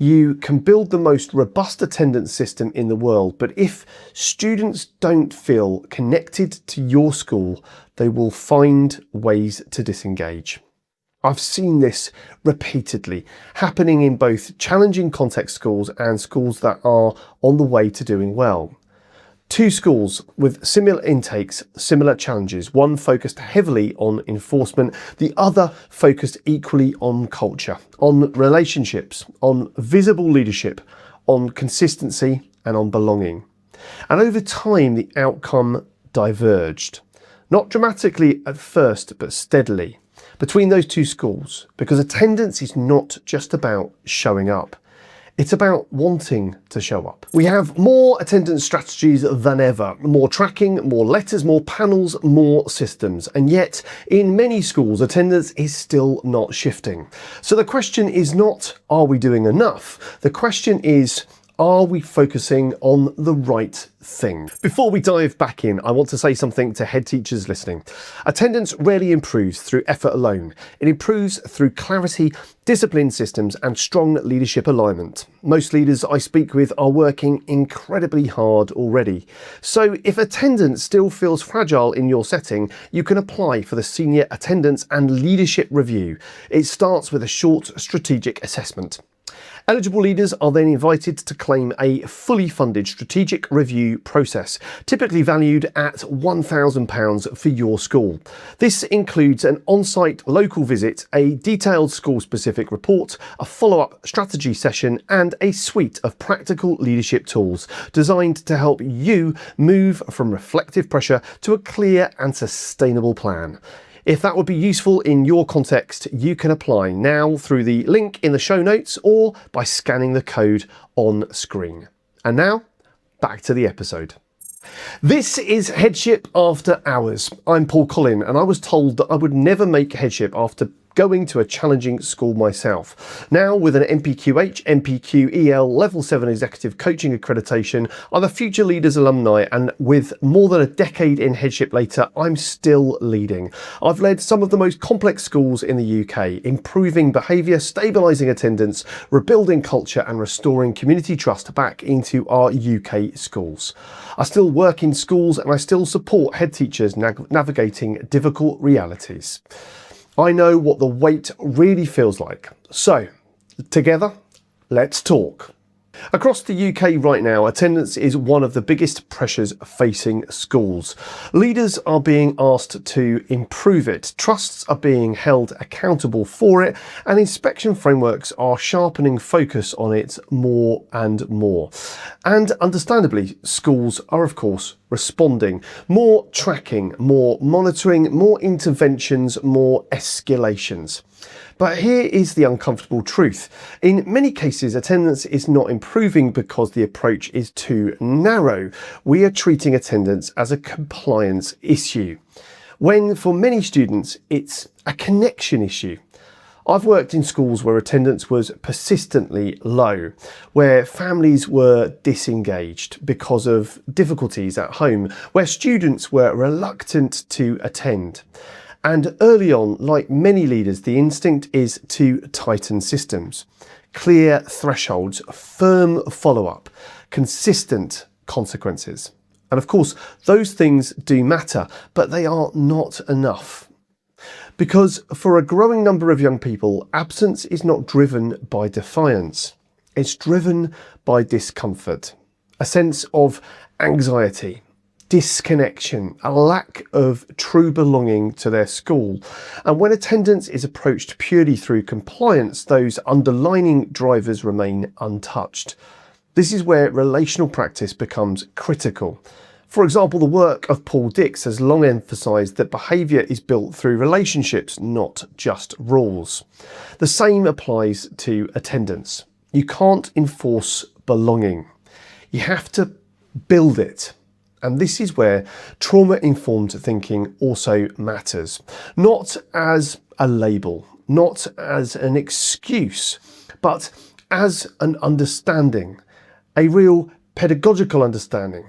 You can build the most robust attendance system in the world, but if students don't feel connected to your school, they will find ways to disengage. I've seen this repeatedly happening in both challenging context schools and schools that are on the way to doing well. Two schools with similar intakes, similar challenges, one focused heavily on enforcement, the other focused equally on culture, on relationships, on visible leadership, on consistency and on belonging. And over time, the outcome diverged. Not dramatically at first, but steadily between those two schools, because attendance is not just about showing up. It's about wanting to show up. We have more attendance strategies than ever, more tracking, more letters, more panels, more systems. And yet in many schools, attendance is still not shifting. So the question is not, are we doing enough? The question is, are we focusing on the right thing? Before we dive back in, I want to say something to head teachers listening. Attendance rarely improves through effort alone. It improves through clarity, discipline systems, and strong leadership alignment. Most leaders I speak with are working incredibly hard already. So if attendance still feels fragile in your setting, you can apply for the Senior Attendance and Leadership Review. It starts with a short strategic assessment. Eligible leaders are then invited to claim a fully funded strategic review process, typically valued at £1,000 for your school. This includes an on-site local visit, a detailed school-specific report, a follow-up strategy session, and a suite of practical leadership tools designed to help you move from reflective pressure to a clear and sustainable plan. If that would be useful in your context, you can apply now through the link in the show notes or by scanning the code on screen. And now, back to the episode. This is Headship After Hours. I'm Paul Collin, and I was told that I would never make Headship after going to a challenging school myself. Now, with an NPQH, NPQEL Level 7 Executive Coaching Accreditation, I'm a Future Leaders alumni, and with more than a decade in headship later, I'm still leading. I've led some of the most complex schools in the UK, improving behaviour, stabilising attendance, rebuilding culture and restoring community trust back into our UK schools. I still work in schools and I still support head teachers navigating difficult realities. I know what the weight really feels like. So, together, let's talk. Across the UK right now, attendance is one of the biggest pressures facing schools. Leaders are being asked to improve it, trusts are being held accountable for it, and inspection frameworks are sharpening focus on it more and more. And understandably, schools are of course responding. More tracking, more monitoring, more interventions, more escalations. But here is the uncomfortable truth. In many cases, attendance is not improving because the approach is too narrow. We are treating attendance as a compliance issue, when for many students, it's a connection issue. I've worked in schools where attendance was persistently low, where families were disengaged because of difficulties at home, where students were reluctant to attend. And early on, like many leaders, the instinct is to tighten systems. Clear thresholds, firm follow-up, consistent consequences. And of course, those things do matter, but they are not enough. Because for a growing number of young people, absence is not driven by defiance. It's driven by discomfort, a sense of anxiety, disconnection, a lack of true belonging to their school. And when attendance is approached purely through compliance, those underlying drivers remain untouched. This is where relational practice becomes critical. For example, the work of Paul Dix has long emphasised that behaviour is built through relationships, not just rules. The same applies to attendance. You can't enforce belonging. You have to build it. And this is where trauma-informed thinking also matters. Not as a label, not as an excuse, but as an understanding, a real pedagogical understanding.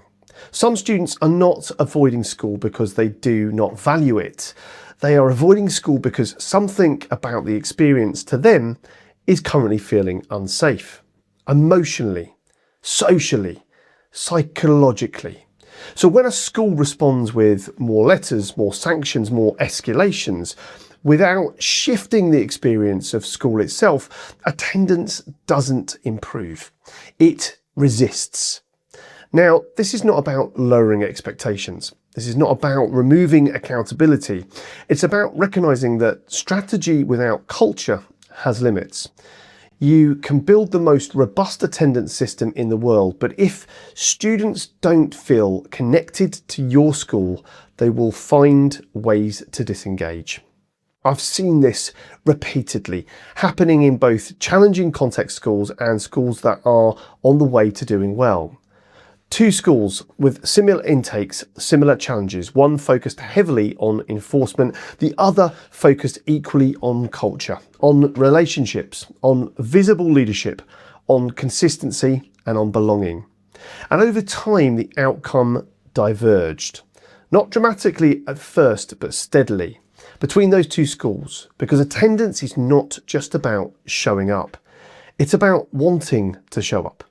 Some students are not avoiding school because they do not value it. They are avoiding school because something about the experience to them is currently feeling unsafe. emotionally, socially, psychologically. So when a school responds with more letters, more sanctions, more escalations, without shifting the experience of school itself, attendance doesn't improve. It resists. Now, this is not about lowering expectations. This is not about removing accountability. It's about recognizing that strategy without culture has limits. You can build the most robust attendance system in the world, but if students don't feel connected to your school, they will find ways to disengage. I've seen this repeatedly happening in both challenging context schools and schools that are on the way to doing well. Two schools with similar intakes, similar challenges, one focused heavily on enforcement, the other focused equally on culture, on relationships, on visible leadership, on consistency and on belonging. And over time, the outcome diverged. Not dramatically at first, but steadily between those two schools, because attendance is not just about showing up. It's about wanting to show up.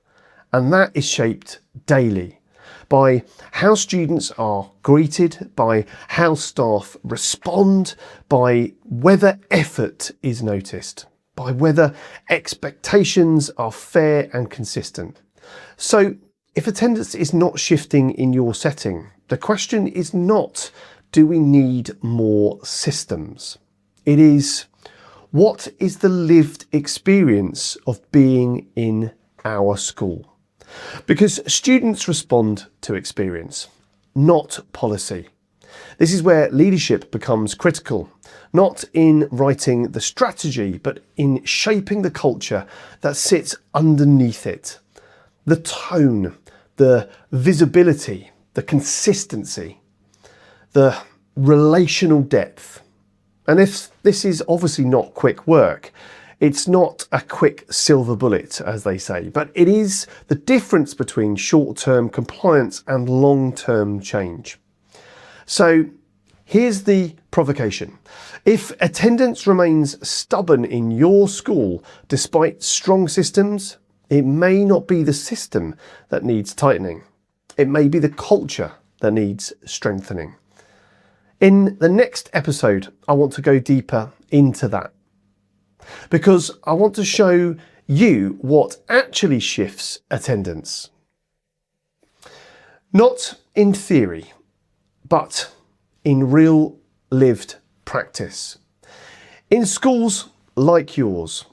And that is shaped daily by how students are greeted, by how staff respond, by whether effort is noticed, by whether expectations are fair and consistent. So if attendance is not shifting in your setting, the question is not, do we need more systems? It is, what is the lived experience of being in our school? Because students respond to experience, not policy. This is where leadership becomes critical, not in writing the strategy, but in shaping the culture that sits underneath it. The tone, the visibility, the consistency, the relational depth. And if this is obviously not quick work, it's not a quick silver bullet, as they say, but it is the difference between short-term compliance and long-term change. So here's the provocation. If attendance remains stubborn in your school despite strong systems, it may not be the system that needs tightening. It may be the culture that needs strengthening. In the next episode, I want to go deeper into that, because I want to show you what actually shifts attendance. Not in theory, but in real lived practice. In schools like yours.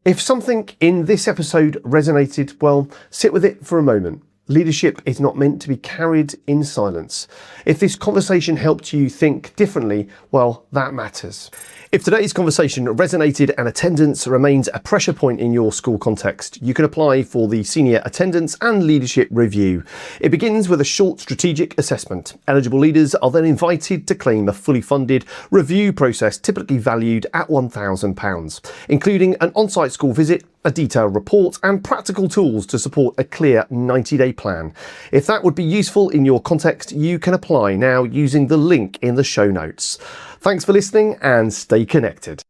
If something in this episode resonated, well, sit with it for a moment. Leadership is not meant to be carried in silence. If this conversation helped you think differently, well, that matters. If today's conversation resonated and attendance remains a pressure point in your school context, you can apply for the Senior Attendance and Leadership Review. It begins with a short strategic assessment. Eligible leaders are then invited to claim a fully funded review process typically valued at £1,000, including an on-site school visit, a detailed report and practical tools to support a clear 90-day plan. If that would be useful in your context, you can apply now using the link in the show notes. Thanks for listening and stay connected.